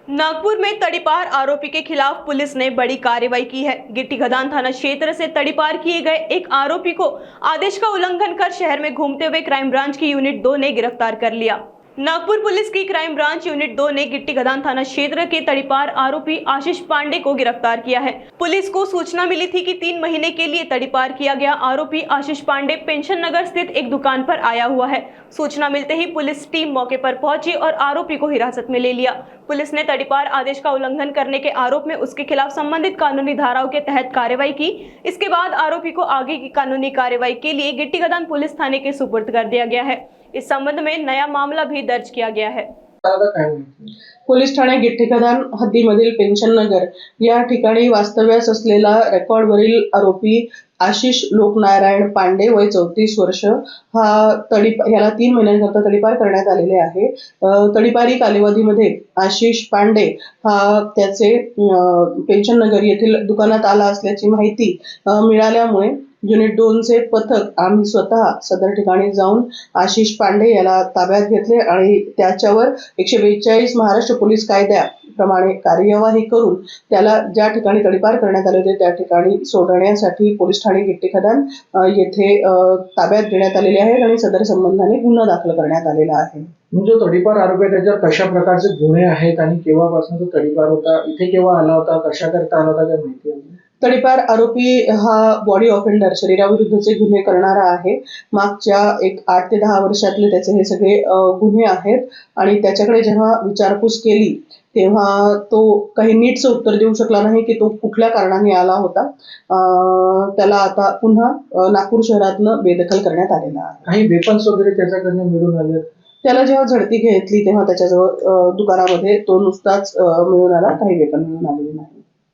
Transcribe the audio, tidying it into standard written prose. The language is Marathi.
नागपुर में तड़ीपार आरोपी के खिलाफ पुलिस ने बड़ी कार्रवाई की है। गिट्टी खदान थाना क्षेत्र से तड़ीपार किए गए एक आरोपी को आदेश का उल्लंघन कर शहर में घूमते हुए क्राइम ब्रांच की यूनिट 2 ने गिरफ्तार कर लिया। नागपुर पुलिस की क्राइम ब्रांच यूनिट 2 ने गिट्टी खदान थाना क्षेत्र के तड़ीपार आरोपी आशीष पांडे को गिरफ्तार किया है। पुलिस को सूचना मिली थी कि 3 महीने के लिए तड़ीपार किया गया आरोपी आशीष पांडे पेंशन नगर स्थित एक दुकान पर आया हुआ है। सूचना मिलते ही पुलिस टीम मौके पर पहुंची और आरोपी को हिरासत में ले लिया। पुलिस ने तड़ीपार आदेश का उल्लंघन करने के आरोप में उसके खिलाफ संबंधित कानूनी धाराओं के तहत कार्रवाई की। इसके बाद आरोपी को आगे की कानूनी कार्रवाई के लिए गिट्टी खदान पुलिस थाने के सुपुर्द कर दिया गया है। इस संबंध में नया मामला भी दर्ज किया गया है। पोलीस ठाणे गिट्टी खदान हद्दीमधील पेंशन नगर या ठिकाणी वास्तव्यास असलेला रेकॉर्डवरील आरोपी आशिष लोकनारायण पांडे वय 34 वर्ष हा याला 3 महिन्यांकरता तडीपार करण्यात आलेले आहे। तडीपारी कालावधीमध्ये आशिष पांडे हा त्याचे पेंशन नगर येथील दुकानात आला असल्याची माहिती मिळाल्यामुळे युनिट 2 चे पथक आम्ही स्वतः सदर ठिकाणी जाऊन आशिष पांडे याला ताब्यात घेतले आणि त्याच्यावर 142 महाराष्ट्र पोलीस कायद्याप्रमाणे कार्यवाही करून त्याला ज्या ठिकाणी तडीपार करण्यात आले होते त्या ठिकाणी सोडण्यासाठी पोलीस ठाणे गिट्टी खदान येथे ताब्यात घेण्यात आलेले आहे आणि सदर संबंधाने गुन्हा दाखल करण्यात आलेला आहे। जो तडीपार आरोपी आहे त्याच्यावर कशा प्रकारचे गुन्हे आहेत आणि केव्हापासून तो तडीपार होता, इथे केव्हा आला होता, कशा करता आला होता काय माहिती आहे? तडीपार आरोपी हा बॉडी ऑफेंडर शरीराविरुद्धचे गुन्हे करणारा आहे। मागच्या 8 ते 10 वर्षातले त्याचे हे सगळे गुन्हे आहेत आणि त्याच्याकडे जेव्हा विचारपूस केली तेव्हा तो काही नीटचं उत्तर देऊ शकला नाही की तो कुठल्या कारणाने आला होता। त्याला आता पुन्हा नागपूर शहरातनं बेदखल करण्यात आलेला आहे। काही वेपन्स वगैरे त्याच्याकडनं मिळून आले? त्याला जेव्हा झडती घेतली तेव्हा त्याच्याजवळ दुकानामध्ये तो नुसताच मिळून आला, काही वेपन मिळून आलेले नाही।